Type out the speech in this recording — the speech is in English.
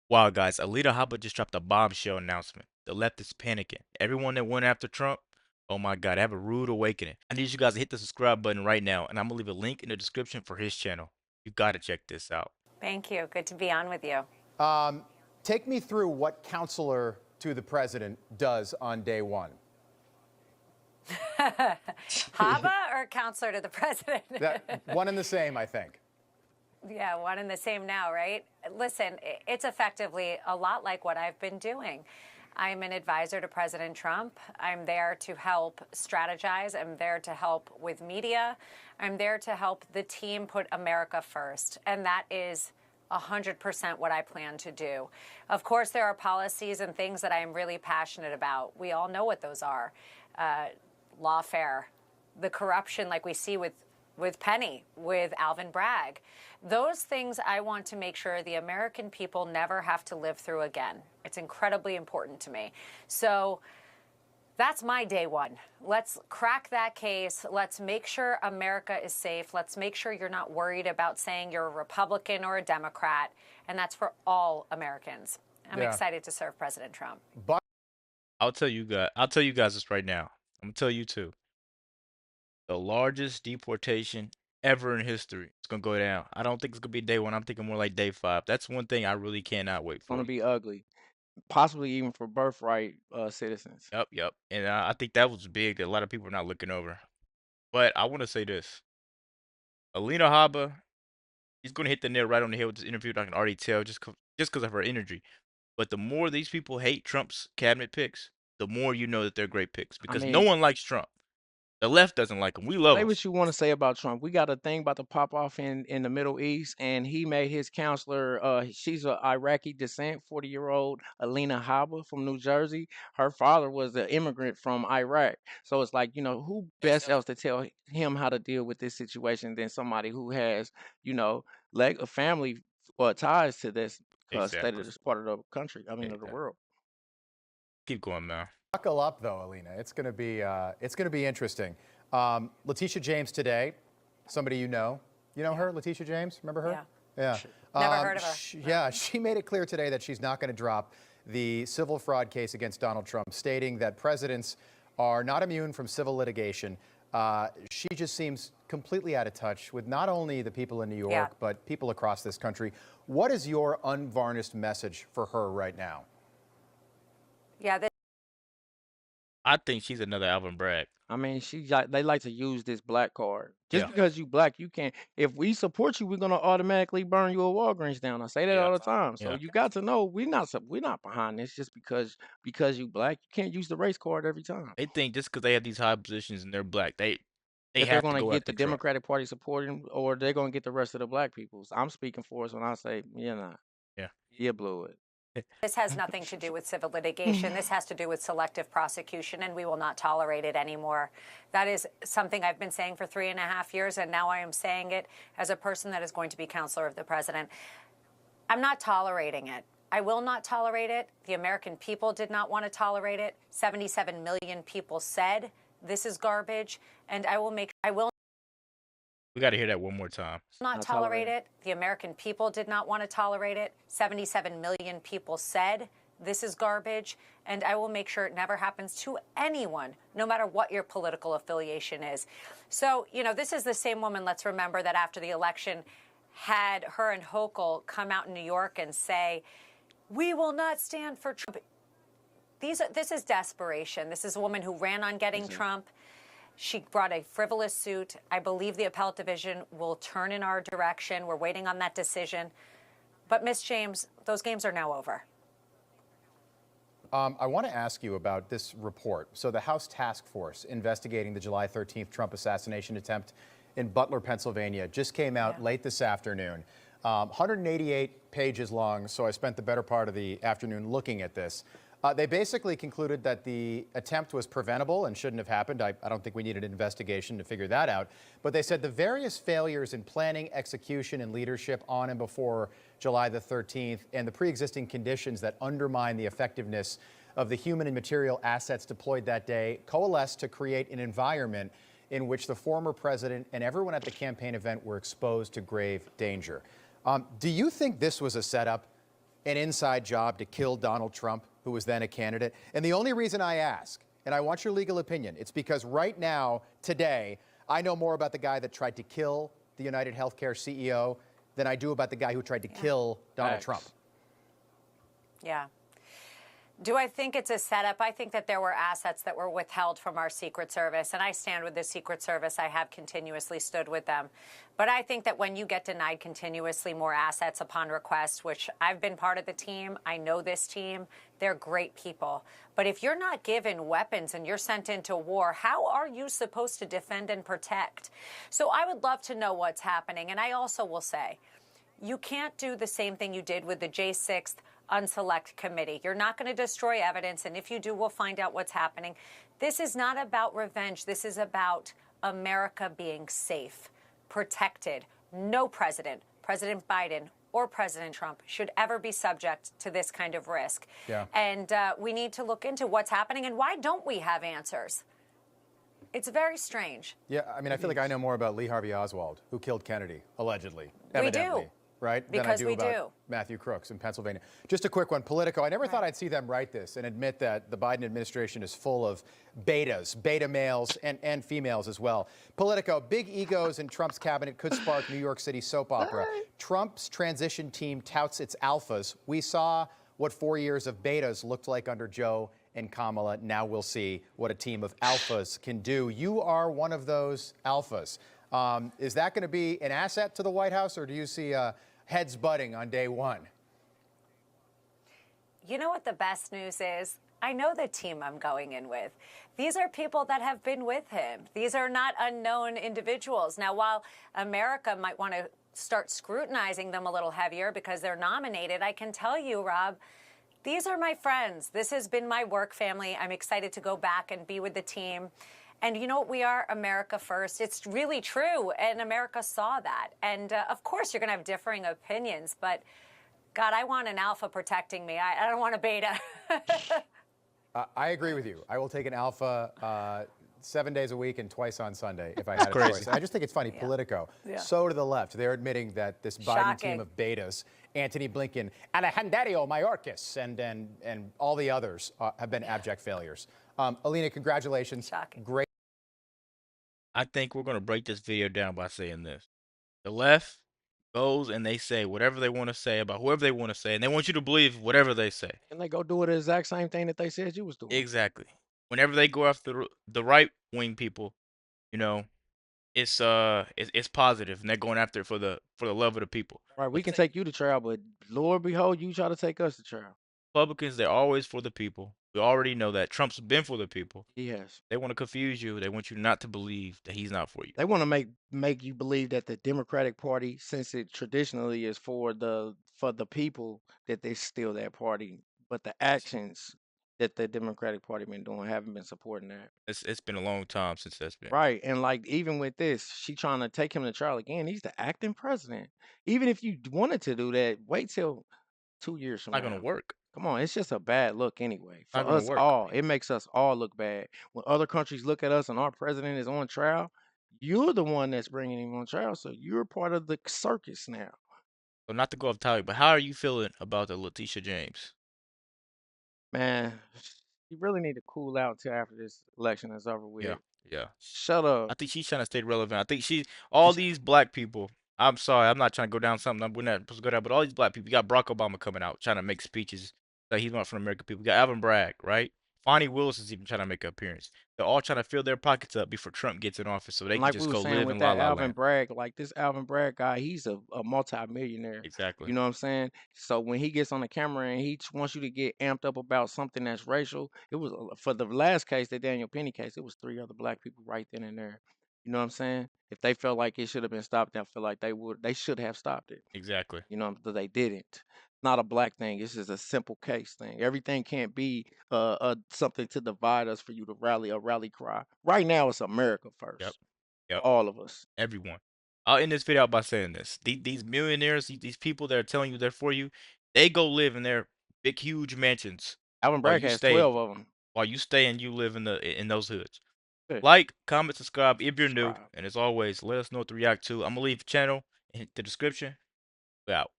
Wow, guys, Alina Habba just dropped a bombshell announcement. The left is panicking. Everyone that went after Trump, oh my God, have a rude awakening. I need you guys to hit the subscribe button right now, and I'm gonna leave a link in the description for his channel. You gotta check this out. Thank you. Good to be on with you. Um, Take me through what counselor to the president does on day one. Habba or counselor to the president? One and the same, I think. Yeah, one and the same now, right? Listen, it's effectively a lot like what I've been doing. I'm an advisor to President Trump. I'm there to help strategize. I'm there to help with media. I'm there to help the team put America first. And that is 100% what I plan to do. Of course, there are policies and things that I am really passionate about. We all know what those are. Lawfare, the corruption like we see with Penny, with Alvin Bragg. Those things I want to make sure the American people never have to live through again. It's incredibly important to me. So that's my day one. Let's crack that case. Let's make sure America is safe. Let's make sure you're not worried about saying you're a Republican or a Democrat. And that's for all Americans. I'm excited to serve President Trump. But I'll tell you guys this right now. I'm gonna tell you too. The largest deportation ever in history. It's gonna go down. I don't think it's gonna be day one. I'm thinking more like day 5. That's one thing I really cannot wait Gonna for. be ugly, possibly even for birthright citizens. Yep. And I think that was big that a lot of people are not looking over. But I want to say this. Alina Habba, he's going to hit the nail right on the head with this interview. I can already tell just because of her energy. But the more these people hate Trump's cabinet picks, the more you know that they're great picks I because no mean, one likes Trump. The left doesn't like him. We love say him. what you want to say about Trump. We got a thing about to pop off in the Middle East, and he made his counselor. She's a Iraqi descent, 40-year-old Alina Habba from New Jersey. Her father was an immigrant from Iraq, so it's like, who best else to tell him how to deal with this situation than somebody who has leg a family ties to this state of Exactly. this part of the country. I mean, of the Exactly. world. Keep going, man. buckle up, though, Alina. It's gonna be interesting. Letitia James today, somebody you know. You know her, Letitia James? Remember her? Yeah. Yeah. Never heard of her. She made it clear today that she's not going to drop the civil fraud case against Donald Trump, stating that presidents are not immune from civil litigation. She just seems completely out of touch with not only the people in New York, but people across this country. What is your unvarnished message for her right now? Yeah, I think she's another Alvin Bragg. I mean, they like to use this black card. Just Yeah. because you black, you can't. If we support you, we're gonna automatically burn you a Walgreens down. I say that Yeah. all the time. So Yeah. you got to know we're not behind this just because you black. You can't use the race card every time. They think just because they have these high positions and they're black, they That they're have to gonna go get the after Trump. Democratic Party supporting, or they're gonna get the rest of the black peoples. I'm speaking for us when I say, Yeah. you blew it. this has nothing to do with civil litigation. This has to do with selective prosecution, and we will not tolerate it anymore. That is something I've been saying for 3.5 years, and now I am saying it as a person that is going to be counselor of the president. I'm not tolerating it. I will not tolerate it. The American people did not want to tolerate it. 77 million people said this is garbage, and I will We got to hear that one more time. not tolerate it. The American people did not want to tolerate it. 77 million people said this is garbage, and I will make sure it never happens to anyone, no matter what your political affiliation is. So, this is the same woman, let's remember, that after the election had her and Hochul come out in New York and say, we will not stand for Trump. This is desperation. This is a woman who ran on getting Trump. She brought a frivolous suit. I believe the appellate division will turn in our direction. We're waiting on that decision. But, Ms. James, those games are now over. I want to ask you about this report. So the House Task Force investigating the July 13th Trump assassination attempt in Butler, Pennsylvania, just came out late this afternoon. 188 pages long, so I spent the better part of the afternoon looking at this. They basically concluded that the attempt was preventable and shouldn't have happened. I don't think we need an investigation to figure that out. But they said the various failures in planning, execution, and leadership on and before July the 13th and the pre-existing conditions that undermine the effectiveness of the human and material assets deployed that day coalesced to create an environment in which the former president and everyone at the campaign event were exposed to grave danger. Do you think this was a setup an inside job to kill Donald Trump, who was then a candidate? And the only reason I ask, and I want your legal opinion, it's because right now, today, I know more about the guy that tried to kill the United Healthcare CEO than I do about the guy who tried to kill Donald Trump. Yeah. Do I think it's a setup? I think that there were assets that were withheld from our Secret Service, and I stand with the Secret Service. I have continuously stood with them. But I think that when you get denied continuously more assets upon request, which I've been part of the team, I know this team, they're great people. But if you're not given weapons and you're sent into war, how are you supposed to defend and protect? So I would love to know what's happening. And I also will say, you can't do the same thing you did with the J6th Unselect Committee. You're not going to destroy evidence, and if you do, we'll find out what's happening. This is not about revenge. This is about America being safe, protected. No president, President Biden or President Trump, should ever be subject to this kind of risk. Yeah. And we need to look into what's happening, and why don't we have answers? It's very strange. Yeah, I mean, I feel like I know more about Lee Harvey Oswald, who killed Kennedy, allegedly, We evidently. do. Right? Because than I do about Matthew Crooks in Pennsylvania. Just a quick one, Politico. I never thought I'd see them write this and admit that the Biden administration is full of betas, beta males and females as well. Politico, big egos in Trump's cabinet could spark New York City soap opera. Trump's transition team touts its alphas. We saw what 4 years of betas looked like under Joe and Kamala. Now we'll see what a team of alphas can do. You are one of those alphas. Is that going to be an asset to the White House, or do you see heads butting on day one? You know what the best news is? I know the team I'm going in with. These are people that have been with him. These are not unknown individuals. Now, while America might want to start scrutinizing them a little heavier because they're nominated, I can tell you, Rob, these are my friends. This has been my work family. I'm excited to go back and be with the team. And you know what? We are America first. It's really true. And America saw that. And of course, you're going to have differing opinions. But God, I want an alpha protecting me. I don't want a beta. I agree with you. I will take an alpha 7 days a week and twice on Sunday if I had a choice. I just think it's funny, Politico, so to the left, they're admitting that this Biden team of betas, Antony Blinken, Alejandro Mayorkas, and all the others have been abject failures. Alina, congratulations. Great. I think we're going to break this video down by saying this. The left goes and they say whatever they want to say about whoever they want to say, and they want you to believe whatever they say. And they go do the exact same thing that they said you was doing. Exactly. Whenever they go after the right wing people, you know, it's positive, and they're going after it for the love of the people. Right, we can take you to trial, but Lord behold, you try to take us to trial. Republicans, they're always for the people. We already know that. Trump's been for the people. Yes. They want to confuse you. They want you not to believe that he's not for you. They want to make you believe that the Democratic Party, since it traditionally is for the people, that they still that party. But the actions that the Democratic Party been doing haven't been supporting that. It's been a long time since that's been. Right. And like even with this, she trying to take him to trial again. He's the acting president. Even if you wanted to do that, wait till 2 years from Not now. gonna work. Come on, it's just a bad look anyway. For Not gonna us work. all, it makes us all look bad. When other countries look at us and our president is on trial, you're the one that's bringing him on trial, so you're part of the circus now. So not to go off topic, but how are you feeling about the Letitia James? Man, you really need to cool out till after this election is over Yeah, with. yeah. Shut up. I think she's trying to stay relevant. I think all these black people. I'm sorry, I'm not trying to go down something we're not supposed to go down, but all these black people. You got Barack Obama coming out trying to make speeches that he's not from American people. You got Alvin Bragg, right? Fonnie Willis is even trying to make an appearance. They're all trying to fill their pockets up before Trump gets in office, so they And can like we just were go saying live with in La that La Alvin Land. Bragg, like this Alvin Bragg guy, he's a multi-millionaire. Exactly. You know what I'm saying? So when he gets on the camera and he wants you to get amped up about something that's racial, it was for the last case, the Daniel Penny case, it was 3 other black people right then and there. You know what I'm saying? If they felt like it should have been stopped, I feel like they should have stopped it. Exactly. You know, but they didn't. Not a black thing. It's just a simple case thing. Everything can't be something to divide us for you to rally a rally cry. Right now, it's America Yep. first. Yep. All of us. Everyone. I'll end this video out by saying this. These millionaires, these people that are telling you they're for you, they go live in their big, huge mansions Alvin while Bragg you has stay 12 of them. while you stay and you live in those hoods. Good. Like, comment, subscribe if you're new, Subscribe. and as always, let us know what to react to. I'm gonna leave the channel in the description. We out.